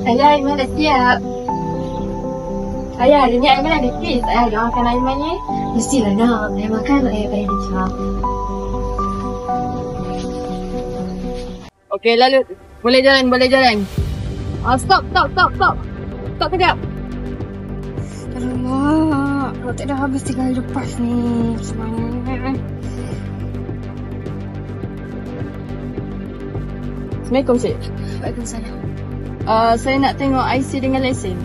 Ayah, Aiman dah siap. Ayah, hari ni Aiman ada quiz. Ayah nak makan Aiman ni? Mestilah nak. Ayah makan ayah pada macam. Okey, lalu. Boleh jalan. Stop. Stop kejap. Alamak, rotek dah habis 3 hari lepas ni. Semangat. Assalamualaikum, Cik. Waalaikumsalam. Saya nak tengok IC dengan lesen.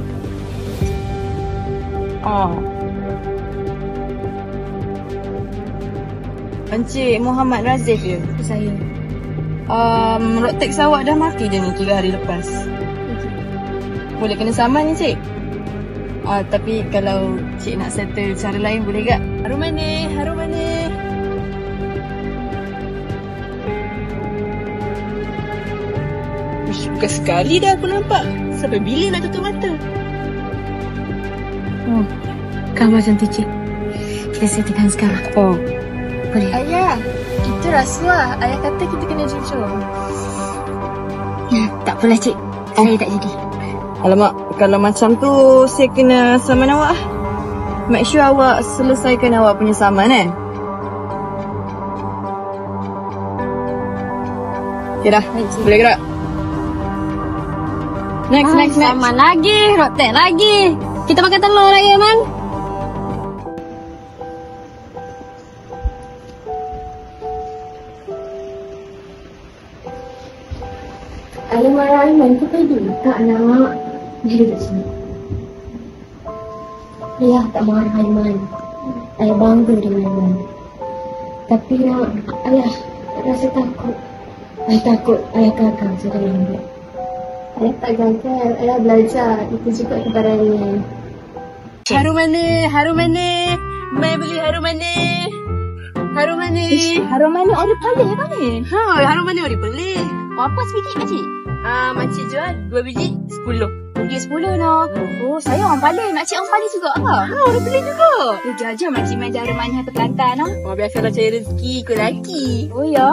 Encik Muhammad Razif je? Saya. Road tax awak dah mati je ni 3 hari lepas. Boleh kena saman ni, Cik? Tapi kalau Cik nak settle cara lain boleh tak? Harum manis. Suka sekali dah aku nampak. Sampai bila nak tutup mata? Kan macam tu, Cik. Kita settlekan sekarang. Boleh? Ayah, kita rasuah. Ayah kata kita kena jujur. Tak apalah, Cik. Saya tak jadi. Alamak, kalau macam tu saya kena saman awak. Make sure awak selesaikan awak punya saman Okay dah, boleh gerak. Next. Saman lagi, rotek lagi. Kita makan telur lagi, Man. Ayah marah Aiman ke tadi? Tak nak. Dia duduk sini. Ayah tak marah Aiman. Ayah bangga dengan Aiman. Tapi ayah rasa takut. Ayah takut ayah gagal jadi lambat. Ayah tak gagal, ayah belajar. Itu juga kepadanya. Harum manis. Mai beli harum manis. Harum manis ori pelik kan ni? Harum manis ori pelik. Apa sebiji, Makcik? Makcik jual 2 biji 10. Dia 10 nak. Oh, saya orang Palin. Makcik orang Palin juga ke? Orang Palin juga. Dia Makcik main jara manis atau Kelantan. Biasalah cari rezeki ikut lelaki. Oh ya.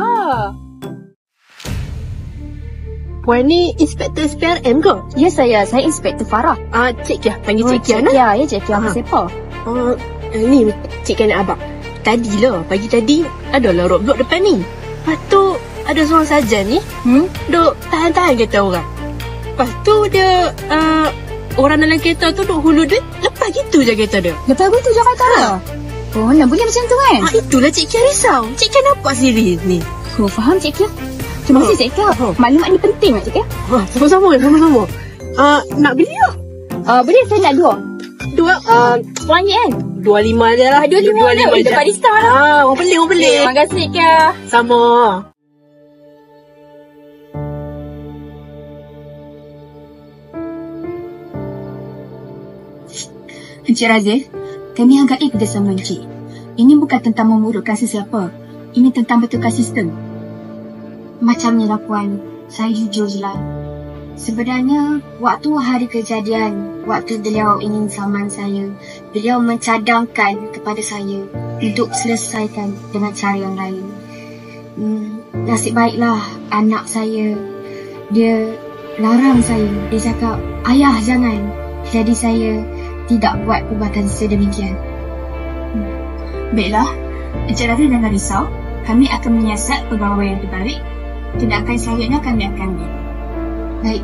Puan ni Inspektor SPRM ke? Ya, saya Inspektor Farah. Cik Kia. Panggil Cik Kia nak? Ya, Cik Kia. Siapa? Ni Cik Kia nak abang. Pagi tadi adalah roadblock depan ni. Lepas tu ada seorang sarjan ni duk tahan-tahan kereta orang. Lepas tu dia orang dalam kereta tu duk hulu dia. Lepas gitu je kereta dia. Lepas gitu je kereta dia? Oh, nak boleh macam tu kan? Itulah Cik Kia risau. Cik Kia nampak sendiri ni. Oh, faham Cik Kia. Terima kasih Cik Kia. Maklumat ni penting Cik Kia. Sama-sama. Nak beli tak? Boleh, saya nak 2. RM10 kan? 25 je lah. 25 je. Dapat diskaun lah. Orang pelik. Terima kasih Cik Kia. Sama. Encik Razif, kami hargai kerjasama Encik. Ini bukan tentang memburukkan sesiapa. Ini tentang betulkan sistem. Macam ni lah Puan, saya jujur je lah. Sebenarnya, waktu hari kejadian, waktu beliau ingin saman saya, beliau mencadangkan kepada saya untuk selesaikan dengan cara yang lain. Nasib baiklah anak saya, dia larang saya. Dia cakap, ayah jangan. Jadi saya tidak buat perbuatan sedemikian. Baiklah, Encik Razif jangan risau. Kami akan menyiasat pegawai yang terbaik. Tindakan selanjutnya kami akan ambil. Baik.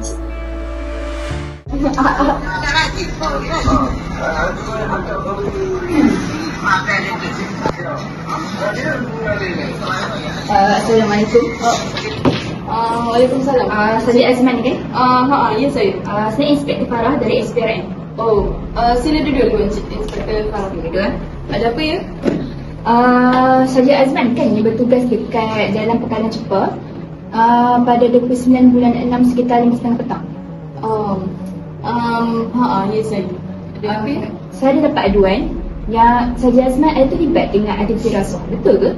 Assalamualaikum. Waalaikumsalam. Saya Azman kan? Ya saya. Saya Inspektor Farah dari SPRM. Sila duduk dulu Encik Inspektor Farah dulu. Ada apa ya? Saya Azman kan yang bertugas dekat Jalan Pekalan Cepa pada 29 bulan 6 sekitar 5:30 petang. Ya saya. Ada apa ya? Saya dapat aduan yang Saja Azman ada terlibat dengan aktiviti rasuah. Betul ke?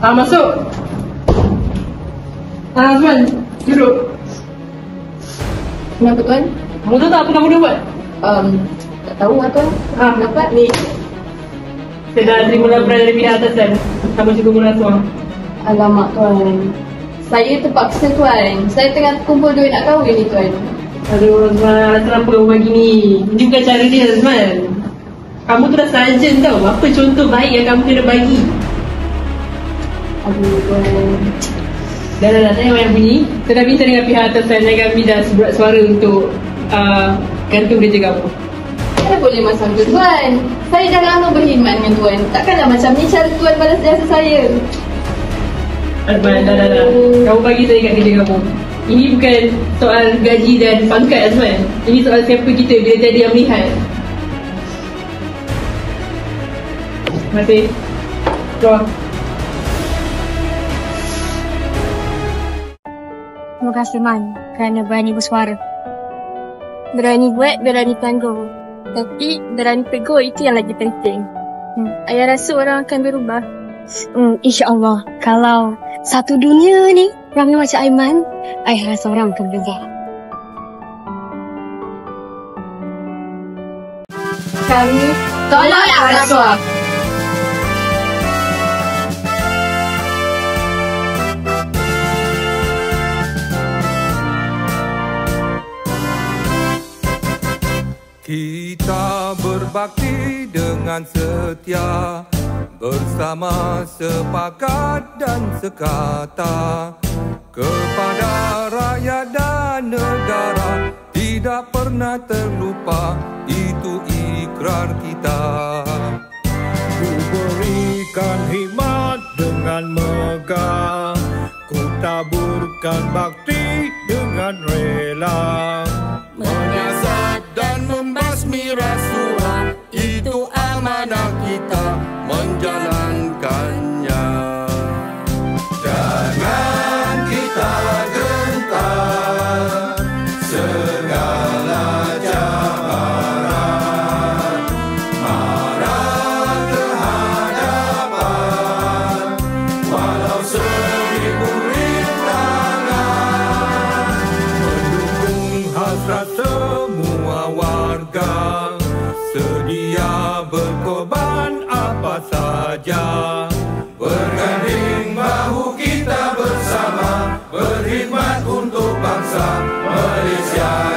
Masuk. Azman, duduk. Kenapa Tuan? Kamu tahu tak apa kamu dia buat? Tak tahu lah Tuan. Kenapa? Ni. Saya dah terima laporan dari pihak atasan. Sama juga merasuah. Alamak tuan. Saya terpaksa tuan. Saya tengah kumpul duit nak kahwin ni tuan. Aduh Azman, kenapa kamu bagi ni? Ini bukan cara dia Azman. Kamu tu dah sarjan tau. Apa contoh baik yang kamu kena bagi? Aduh tuan. Dah tengok yang bunyi. Saya dah bincang dengan pihak atasan dan kami dah sebulat suara untuk gantung kerja kamu. Saya boleh masam tu tuan. Saya dah lama berkhidmat dengan tuan. Takkanlah macam ni cara tuan balas jasa saya. Azman, dah. Kamu bagi saya kat kerja kamu. Ini bukan soal gaji dan pangkat Azman. Ini soal siapa kita bila jadi yang melihat. Terima kasih. Keluar. Terima kasih Man kerana berani bersuara. Berani buat, berani tanggung. Tapi berani tegur itu yang lagi penting. Ayah rasa orang akan berubah. InsyaAllah. Kalau satu dunia ni ramai macam Aiman, ayah rasa orang akan berubah. Kami tolaklah rasuah. Kita berbakti dengan setia, bersama sepakat dan sekata, kepada rakyat dan negara tidak pernah terlupa, itu ikrar kita. Ku berikan hikmat dengan megah, ku taburkan bakti dengan rela, menyiasat dan membasmi rasuah, itu amanah kita menjalankannya. Jangan kita gentar segala cabaran, marah terhadapan walau seribu rintangan, mendukung hasrat semua warga, sedia berkorban apa saja, berganding bahu kita bersama, berkhidmat untuk bangsa Malaysia.